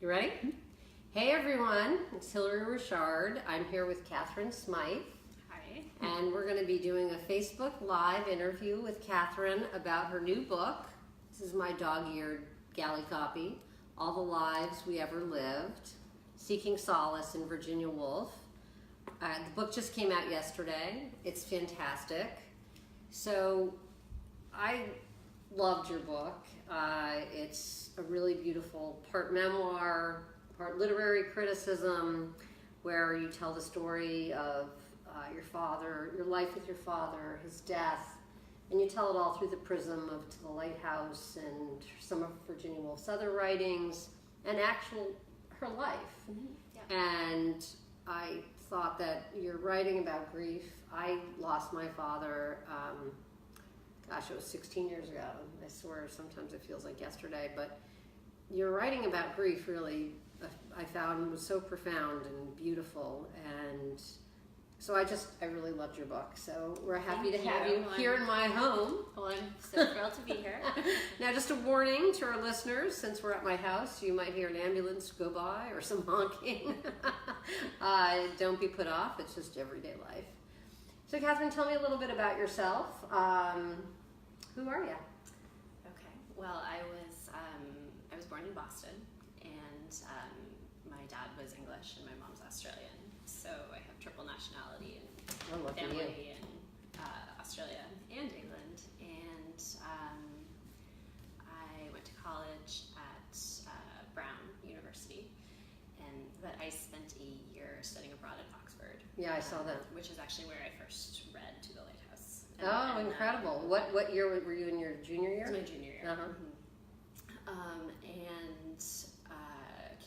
You ready? Hey everyone, it's Hillary Richard. I'm here with Katharine Smyth. Hi. And we're going to be doing a Facebook Live interview with Katharine about her new book. This is my dog-eared galley copy, All the Lives We Ever Lived, Seeking Solace in Virginia Woolf. The book just came out yesterday. It's fantastic. So I loved your book. It's a really beautiful part memoir, part literary criticism, where you tell the story of your father, your life with your father, his death, and you tell it all through the prism of To the Lighthouse and some of Virginia Woolf's other writings and her life. Mm-hmm. Yeah. And I thought that you're writing about grief. I lost my father, it was 16 years ago. I swear sometimes it feels like yesterday, but your writing about grief really, I found, was so profound and beautiful, and so I really loved your book. So we're happy to have you here in my home. Well, I'm so thrilled to be here. Now, just a warning to our listeners, since we're at my house, you might hear an ambulance go by or some honking. Don't be put off, it's just everyday life. So Katharine, tell me a little bit about yourself. Who are you? Okay. Well, I was born in Boston, and my dad was English and my mom's Australian. So I have triple nationality and family in Australia and England. And I went to college at Brown University, but I spent a year studying abroad at Oxford. Yeah, I saw that. Which is actually where I first read To the Lighthouse. And incredible. What year were you in your junior year? It was my junior year. Uh-huh. And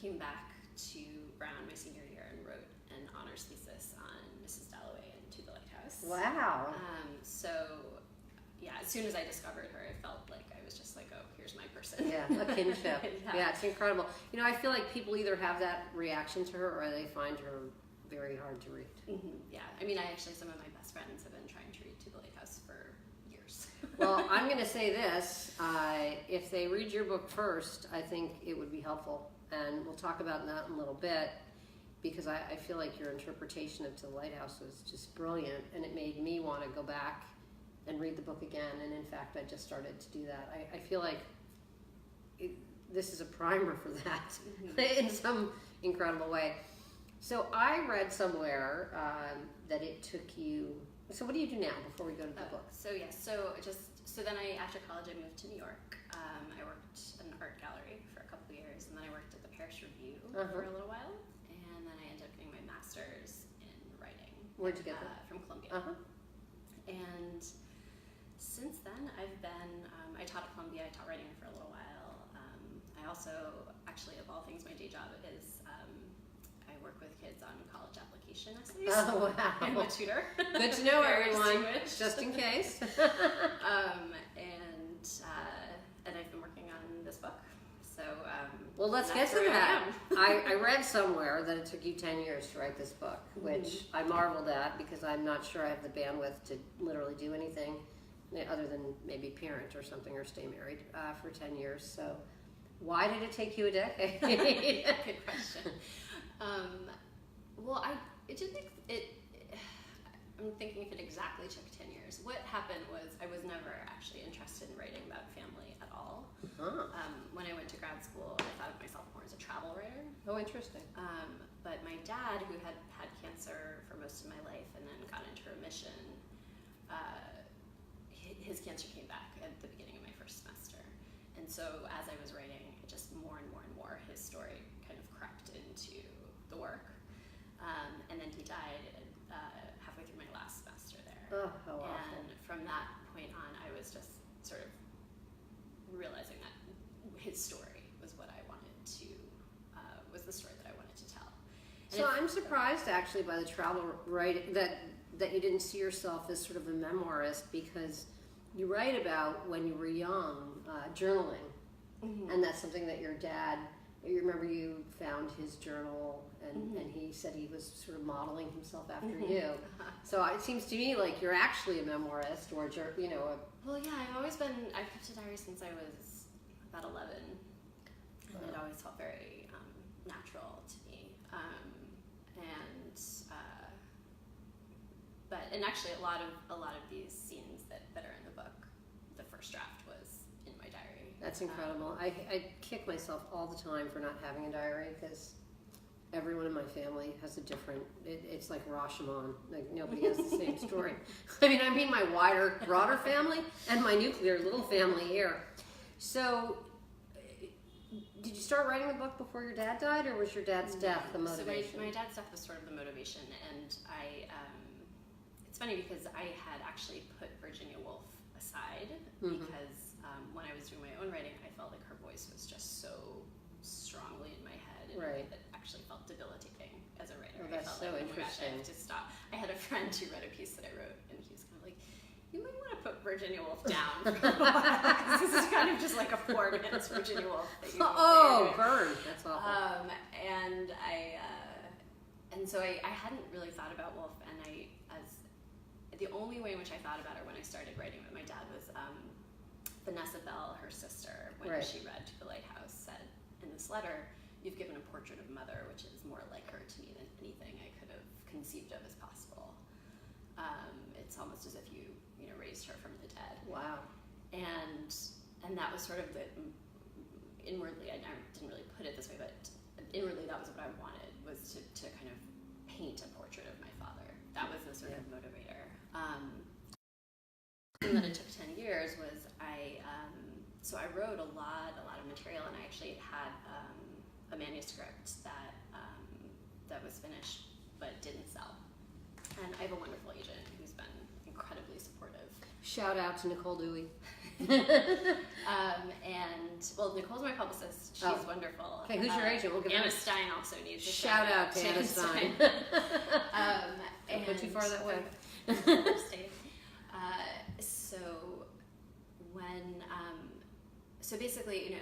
came back to Brown my senior year and wrote an honors thesis on Mrs. Dalloway and To the Lighthouse. Wow. So, yeah, as soon as I discovered her, I felt like I was just like, oh, here's my person. Yeah, a kinship. Yeah. Yeah, it's incredible. You know, I feel like people either have that reaction to her or they find her very hard to read. Mm-hmm. Yeah, I mean, some of my best friends have been trying to read To the Lighthouse for years. Well, I'm going to say this. If they read your book first, I think it would be helpful. And we'll talk about that in a little bit, because I feel like your interpretation of To the Lighthouse was just brilliant, and it made me want to go back and read the book again. And in fact, I just started to do that. I feel like this is a primer for that in some incredible way. So I read somewhere that it took you. So what do you do now before we go to the book? So then after college I moved to New York. I worked in an art gallery for a couple of years, and then I worked at the Paris Review for a little while, and then I ended up getting my master's in writing. Where'd you get that? From Columbia. And since then I've been, I taught at Columbia, I taught writing for a little while. I also, actually of all things, my day job is I work with kids on college application essays. Oh, wow. I'm a tutor. Good to know, everyone, just in case. And I've been working on this book. So, well, let's get to that. I read somewhere that it took you 10 years to write this book, which I marveled at, because I'm not sure I have the bandwidth to literally do anything other than maybe parent or something, or stay married for 10 years. So why did it take you a decade? Good question. Well, I'm thinking if it exactly took 10 years. What happened was I was never actually interested in writing about family at all. When I went to grad school, I thought of myself more as a travel writer. Oh, interesting. But my dad, who had had cancer for most of my life and then got into remission, his cancer came back at the beginning of my first semester. And so as I was writing, just more and more, his story kind of crept into the work. And then he died halfway through my last semester there. Oh, how awful. And from that point on, I was just sort of realizing that his story was what I wanted to, was the story that I wanted to tell. And so I'm surprised actually by the travel writing, that you didn't see yourself as sort of a memoirist, because you write about when you were young, journaling, and that's something that your dad, you remember you found his journal, and he said he was sort of modeling himself after you. So it seems to me like you're actually a memoirist, or Well, yeah, I've kept a diary since I was about 11, and it always felt very natural to me. And actually a lot of these scenes that are in the book, the first draft was in my diary. That's incredible. I kick myself all the time for not having a diary because everyone in my family has a different, it's like Rashomon. Like nobody has the same story. I mean my broader family and my nuclear little family here. So, did you start writing the book before your dad died, or was your dad's death the motivation? So my dad's death was sort of the motivation, and it's funny because I had actually put Virginia Woolf aside because when I was doing my own writing, I felt like her voice was just so strongly in my head, and it actually felt debilitating as a writer. Oh, that's I felt so like, interesting. Oh my gosh, I have to stop. I had a friend who read a piece that I wrote, and he was kind of like, you might want to put Virginia Woolf down for a while, because this is kind of just like a 4 minutes Virginia Woolf that you burn. That's awful. And so I hadn't really thought about Woolf, and the only way in which I thought about her when I started writing with my dad was Vanessa Bell, her sister, when she read To the Lighthouse, said in this letter, "You've given a portrait of Mother, which is more like her to me than anything I could have conceived of as possible. It's almost as if you raised her from the dead." Wow. And that was sort of the inwardly. I didn't really put it this way, but inwardly that was what I wanted, was to kind of paint a portrait of my father. That was the sort of motivator. And then it took 10 years was so I wrote a lot of material, and I actually had a manuscript that was finished but didn't sell. And I have a wonderful agent who's been incredibly supportive. Shout out to Nicole Dewey. Nicole's my publicist. She's wonderful. Okay, who's your agent? We'll give Anna Stein also needs a shout out to Anna Stein. Don't go too far that way. So basically,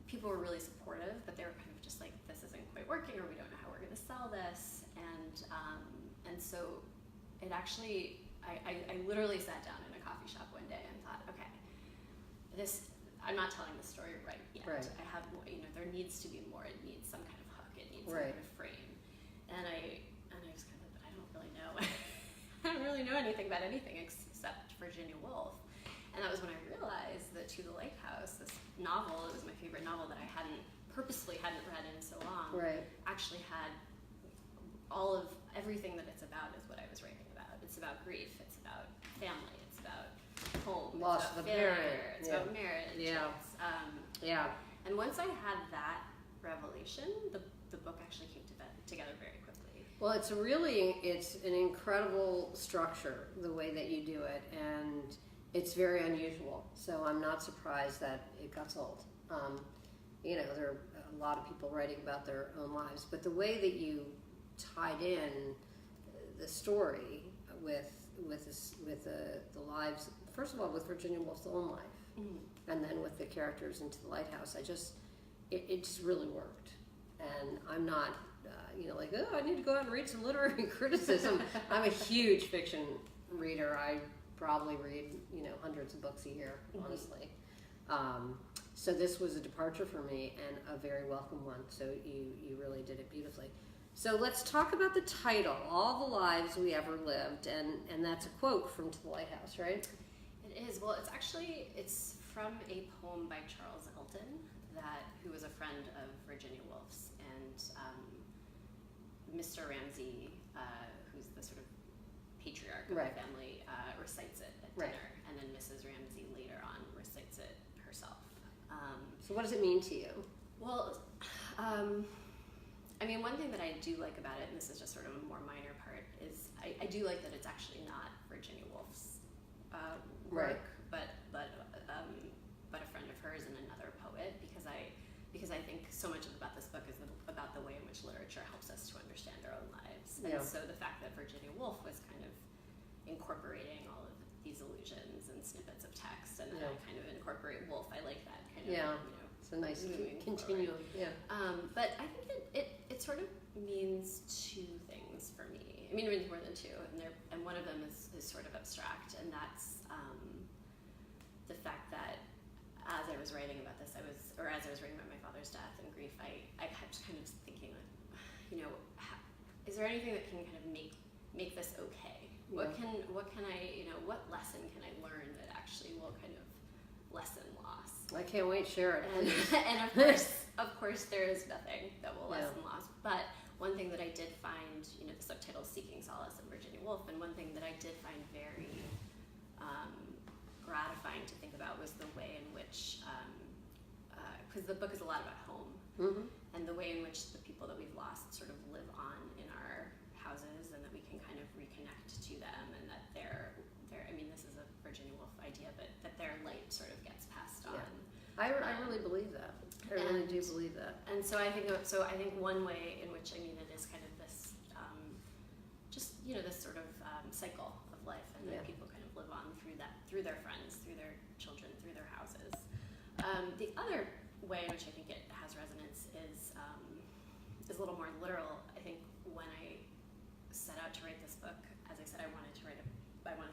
people were really supportive, but they were kind of just like, this isn't quite working, or we don't know how we're going to sell this, and so it actually, I literally sat down in a coffee shop one day and thought, okay, I'm not telling the story right yet. Right. I have more, there needs to be more. It needs some kind of hook. It needs some kind of frame. And I was kind of like, but I don't really know. I don't really know anything about anything except Virginia Woolf. And that was when I realized that To the Lighthouse, this novel, it was my favorite novel that I purposefully hadn't read in so long, actually had all of everything that it's about is what I was writing about. It's about grief. It's about family. It's about home. Loss of a parent. It's about marriage. Yeah. And once I had that revelation, the book actually came together very quickly. Well, it's an incredible structure, the way that you do it, and it's very unusual. So I'm not surprised that it got sold. There are a lot of people writing about their own lives, but the way that you tied in the story with the lives, first of all, with Virginia Woolf's own life, and then with the characters into the Lighthouse, it just really worked. And I'm not, I need to go out and read some literary criticism. I'm a huge fiction reader. I probably read, hundreds of books a year, honestly. So this was a departure for me, and a very welcome one. So you really did it beautifully. So let's talk about the title, All the Lives We Ever Lived, and that's a quote from To the Lighthouse, right? It is. Well, it's from a poem by Charles Elton, who was a friend of Virginia Woolf's, and Mr. Ramsay, who's the sort of patriarch of the family, recites it at dinner, and then Mrs. Ramsay later on recites it herself. So what does it mean to you? Well, one thing that I do like about it, and this is just sort of a more minor part, is I do like that it's actually not Virginia Woolf's work, but a friend of hers and another poet, because I think so much about this book is about the way in which literature helps us to understand our own lives. And so the fact that Virginia Woolf was kind of incorporating all of these allusions and snippets of text, and then I kind of incorporate Woolf. I like that kind of, it's a nice continuum. But I think it sort of means two things for me. It means more than two, and one of them is sort of abstract, and that's the fact that as I was was writing about this, as I was writing about my father's death and grief, I kept kind of thinking, like, is there anything that can kind of make this okay? Yeah. What can I, what lesson can I learn that actually will kind of lessen loss? I can't wait, share it. And of course, there is nothing that will lessen loss. But one thing that I did find, the subtitle "Seeking Solace" in Virginia Woolf, and one thing that I did find very gratifying to think about was the way in which, because the book is a lot about home, Mm-hmm. and the way in which the people that we've lost sort of live on in our houses, and that we can kind of reconnect to them, and that they're I mean, this is a Virginia Woolf idea, but that their light sort of gets passed on. I really believe that. I really do believe that. And so I think one way in which, it is kind of this, just, this sort of cycle of life, and that people kind of live on through their friends, through their children, through their houses. The other way in which I think it has resonance is a little more literal. I think when I set out to write this book, as I said, I wanted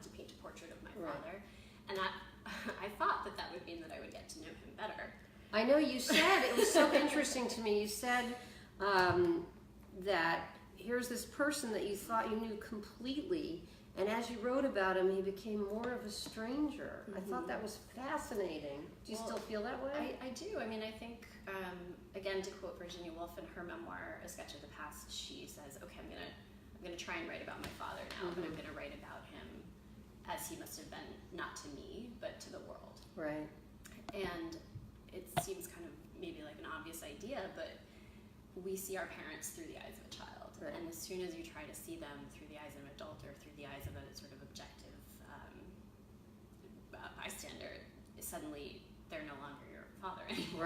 to paint a portrait of my father, and I thought that would mean that I would get to know him better. I know you said, it was so interesting to me, you said that here's this person that you thought you knew completely, and as you wrote about him, he became more of a stranger. Mm-hmm. I thought that was fascinating. Do you still feel that way? I do. I think, again, to quote Virginia Woolf in her memoir, A Sketch of the Past, she says, okay, I'm gonna try and write about my father now, but I'm gonna write about him as he must have been, not to me, but to the world. Right. And it seems kind of maybe like an obvious idea, but we see our parents through the eyes of a child. Right. And as soon as you try to see them through the eyes of an adult or through the eyes of a sort of objective bystander, suddenly they're no longer your father anymore.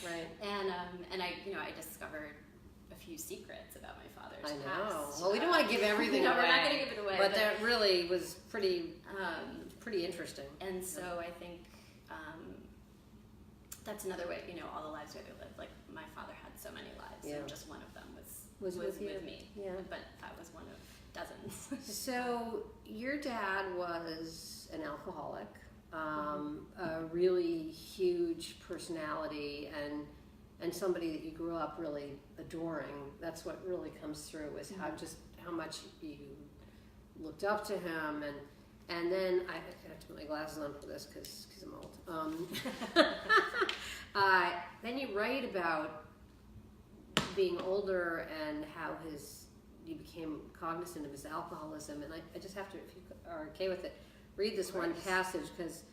Right. And I discovered a few secrets about my father's I know. past. Well, we don't want to give everything away. We're not going to give it away. But that really was pretty interesting. And so I think that's another way, all the lives we ever lived. Like, my father had so many lives, and just one of them was with me. Yeah. But that was one of dozens. So your dad was an alcoholic, a really huge personality, and somebody that you grew up really adoring. That's what really comes through, is how much you looked up to him, and then I have to put my glasses on for this because I'm old. Then you write about being older and how you became cognizant of his alcoholism, and I just have to, if you are okay with it, read this one passage, because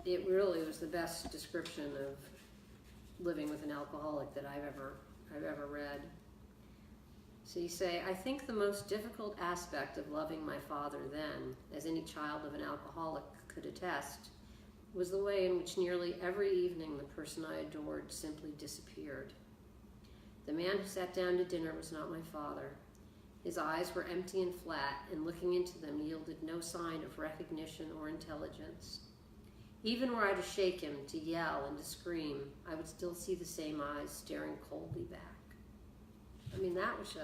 it really was the best description of living with an alcoholic that I've ever read. So you say, I think the most difficult aspect of loving my father then, as any child of an alcoholic could attest, was the way in which nearly every evening the person I adored simply disappeared. The man who sat down to dinner was not my father. His eyes were empty and flat, and looking into them yielded no sign of recognition or intelligence. Even were I to shake him, to yell and to scream, I would still see the same eyes staring coldly back. I mean, that was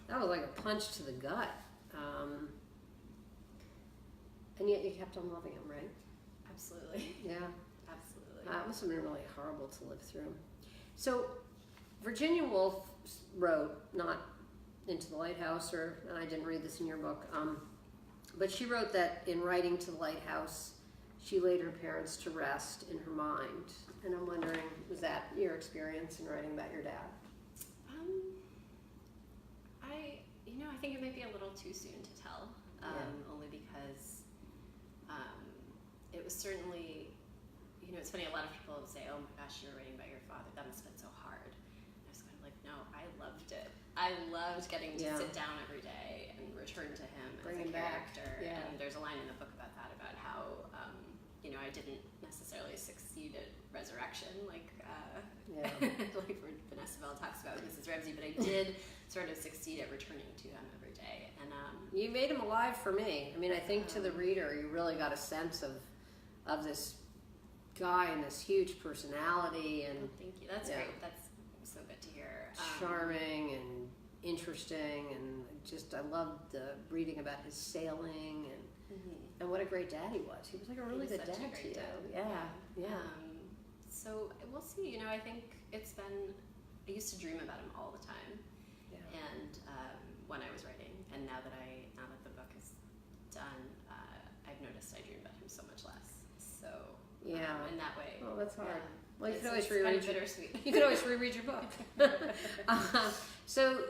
like a punch to the gut. And yet you kept on loving him, right? Absolutely. Yeah. Absolutely. That must have been really horrible to live through. So Virginia Woolf wrote, not Into the Lighthouse, and I didn't read this in your book, but she wrote that in writing to the lighthouse, she laid her parents to rest in her mind. And I'm wondering, was that your experience in writing about your dad? I think it might be a little too soon to tell, only because it was certainly, it's funny, a lot of people say, oh my gosh, you were writing about your father, that must have been so hard. And I was kind of like, no, I loved it. I loved getting to sit down every day and return to him as a character. Yeah. And there's a line in the book about that, about how, I didn't necessarily succeed at resurrection, like like Vanessa Bell talks about with Mrs. Ramsey, but I did sort of succeed at returning to him every day. And you made him alive for me. I mean, I think to the reader, you really got a sense of this guy and this huge personality, and thank you. That's great. That's so good to hear. Charming and interesting, and just I loved reading about his sailing, and And what a great dad he was. He was like a really good dad to you. Yeah. So we'll see. You know, I think it's been. I used to dream about him all the time, and when I was writing, and now that the book is done, I've noticed I dream about him so much less. So in that way. Oh, that's hard. Yeah. Well, you It's can always kind reread. of bittersweet. You can always reread your book. So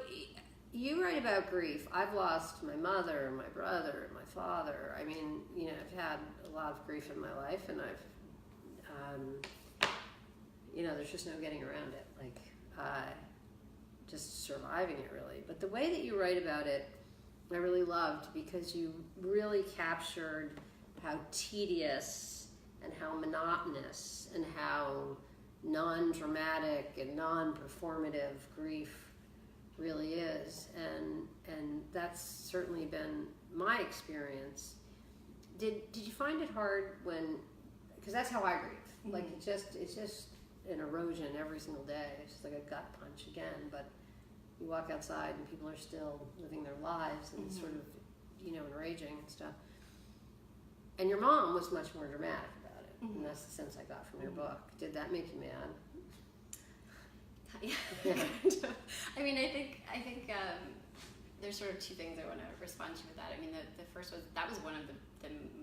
you write about grief. I've lost my mother, my brother, my father. I mean, you know, I've had a lot of grief in my life, and I've, you know, there's just no getting around it. Like, just surviving it, really. But the way that you write about it, I really loved, because you really captured how tedious and how monotonous and how non-dramatic and non-performative grief really is, and that's certainly been my experience. Did you find it hard when, because that's how I grieve, like it's just an erosion every single day. It's just like a gut punch again, but you walk outside and people are still living their lives and sort of, you know, enraging and stuff. And your mom was much more dramatic about it, and that's the sense I got from your book. Did that make you mad? Yeah. I mean, I think there's sort of two things I want to respond to with that. I mean, the first was that was one of the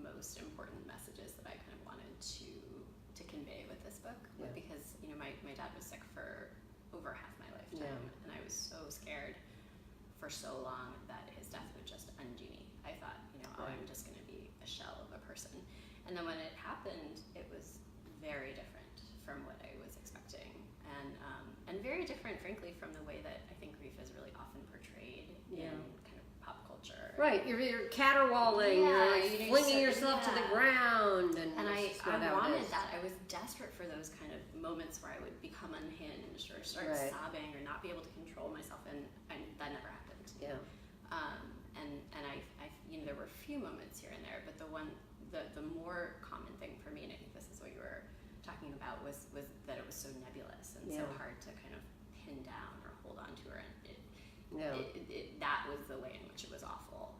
most important messages that I kind of wanted to convey with this book, because you know my dad was sick for over half my lifetime, and I was so scared for so long that his death would just undo me. I thought, you know, I'm just going to be a shell of a person, and then when it happened, it was very different from what I was expecting, and very different, frankly, from the way that I think grief is really often portrayed in kind of pop culture. Right, you're caterwauling, you're like flinging yourself to the ground, and I wanted that. I was desperate for those kind of moments where I would become unhinged or start sobbing or not be able to control myself, and that never happened. Yeah. And I you know, there were a few moments here and there, but the more common thing for me, and I think this is what you were talking about, was that it was so nebulous and so hard to kind of pin down or hold on to, and that was the way in which it was awful,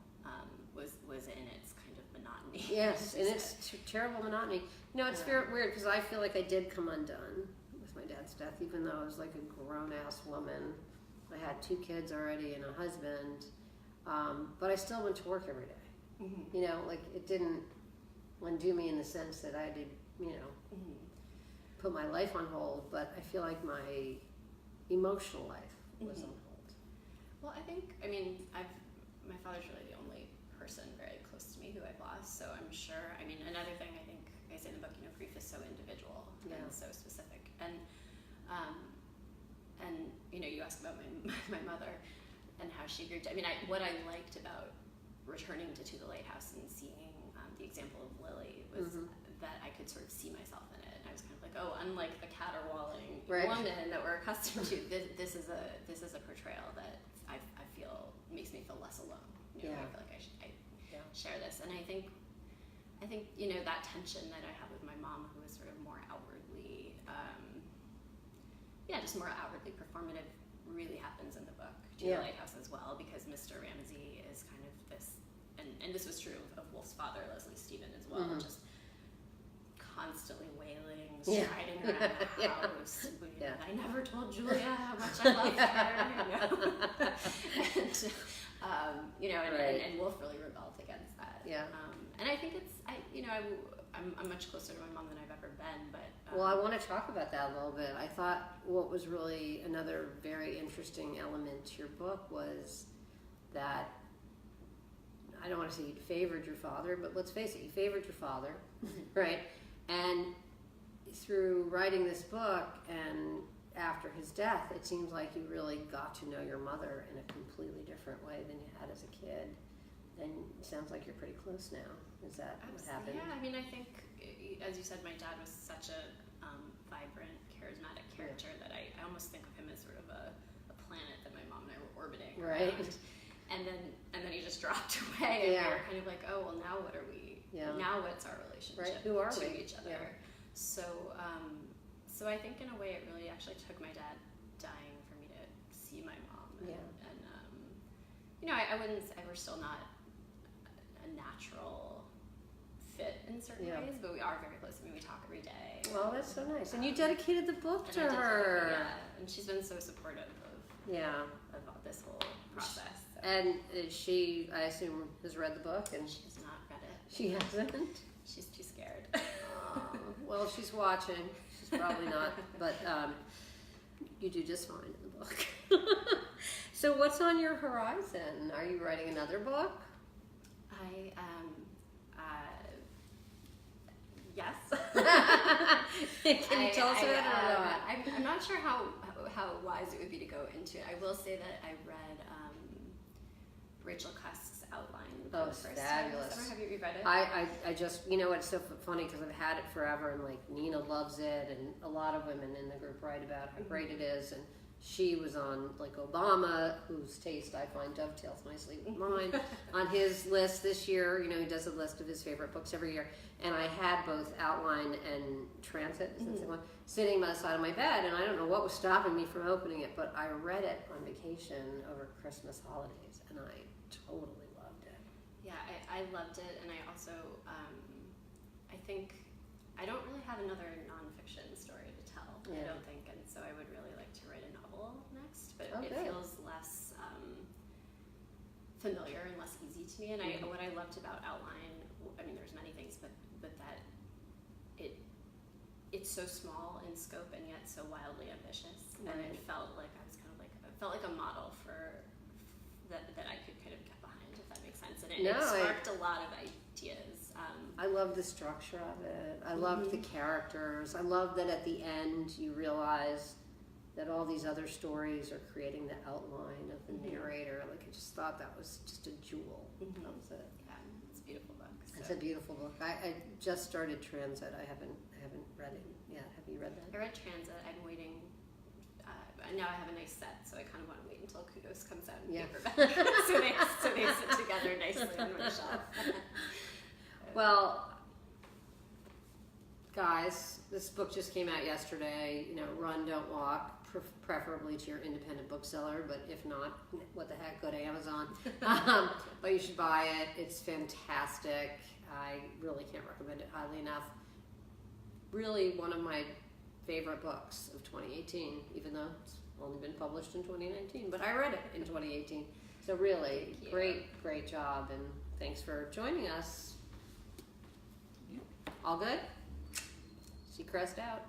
was in its kind of monotony. Yes, and it's terrible monotony. You know, it's very weird, because I feel like I did come undone with my dad's death, even though I was like a grown-ass woman. I had 2 kids already and a husband, but I still went to work every day. You know, like it didn't undo me in the sense that I had to, you know, put my life on hold, but I feel like my emotional life was on hold. Well, I mean, my father's really the only person very close to me who I've lost, so I'm sure, I mean, another thing I think I say in the book, you know, grief is so individual and so specific, and you know, you asked about my mother and how she grieved. I mean, what I liked about returning to the Lighthouse and seeing the example of Lily was that I could sort of see myself in it, and I was kind of like, oh, unlike the caterwauling woman that we're accustomed to, this is a portrayal that I feel makes me feel less alone. You know, I feel like I share this, and I think you know, that tension that I have with my mom, who is sort of more outwardly, just more outwardly performative, really happens in the book to the Lighthouse as well, because Mr. Ramsey is kind of this, and this was true of Wolf's father, Leslie Stephen, as well, just constantly wailing, striding around the house. I never told Julia how much I loved her. You know, and Wolf really rebelled against that. And I think I'm much closer to my mom than I've ever been, but well, I want to talk about that a little bit. I thought what was really another very interesting element to your book was that, I don't want to say you favored your father, but let's face it, you favored your father, right? And through writing this book and after his death, it seems like you really got to know your mother in a completely different way than you had as a kid. And it sounds like you're pretty close now. Is that what happened? Yeah, I mean, I think, as you said, my dad was such a vibrant, charismatic character that I almost think of him as sort of a planet that my mom and I were orbiting around. And then he just dropped away, and we were kind of like, oh, well, now what are we? Now what's our relationship Who are to we? each other? So I think in a way it really actually took my dad dying for me to see my mom. And you know, I wouldn't say we're still not a natural fit in certain Yeah. ways, but we are very close. I mean, we talk every day. Well, that's so nice. And you dedicated the book to And I did, her. yeah, and she's been so supportive of Yeah. this whole process. So. And she, I assume, has read the book, and She's not read it. she hasn't. She's too scared. Well, if she's watching, she's probably not, but you do just fine in the book. So what's on your horizon? Are you writing another book? I yes. Can you tell us about it or not? I'm not sure how wise it would be to go into it. I will say that I read Rachel Cusk's outline for Oh, the it's first fabulous. time. Have you read it? I just, you know, it's so funny because I've had it forever, and like Nina loves it, and a lot of women in the group write about how great it is, and she was on like Obama, whose taste I find dovetails nicely with mine, on his list this year. You know, he does a list of his favorite books every year, and I had both Outline and Transit sitting by the side of my bed, and I don't know what was stopping me from opening it, but I read it on vacation over Christmas holidays, and I totally loved it. Yeah, I loved it, and I also I think I don't really have another nonfiction story to tell. I don't think, and so I would really like to write a novel next, but it feels less familiar and less easy to me. And what I loved about Outline, I mean, there's many things, but that it's so small in scope and yet so wildly ambitious, and it felt like I was kind of like a model for that I could kind of get behind, if that makes sense. And it sparked a lot of ideas. I love the structure of it. I loved the characters. I love that at the end you realize that all these other stories are creating the outline of the narrator. Like, I just thought that was just a jewel. That was it. Yeah, it's a beautiful book. So. It's a beautiful book. I just started Transit. I haven't read it yet. Have you read that? I read Transit. I'm waiting. Now I have a nice set, so I kind of want to wait until Kudos comes out in paperback, so they sit together nicely on my shelf. Well, guys, this book just came out yesterday. You know, run, don't walk, preferably to your independent bookseller, but if not, what the heck, go to Amazon. But you should buy it. It's fantastic. I really can't recommend it highly enough. Really one of my favorite books of 2018, even though it's only been published in 2019, but I read it in 2018. So really, great job, and thanks for joining us. All good? Seacrest out.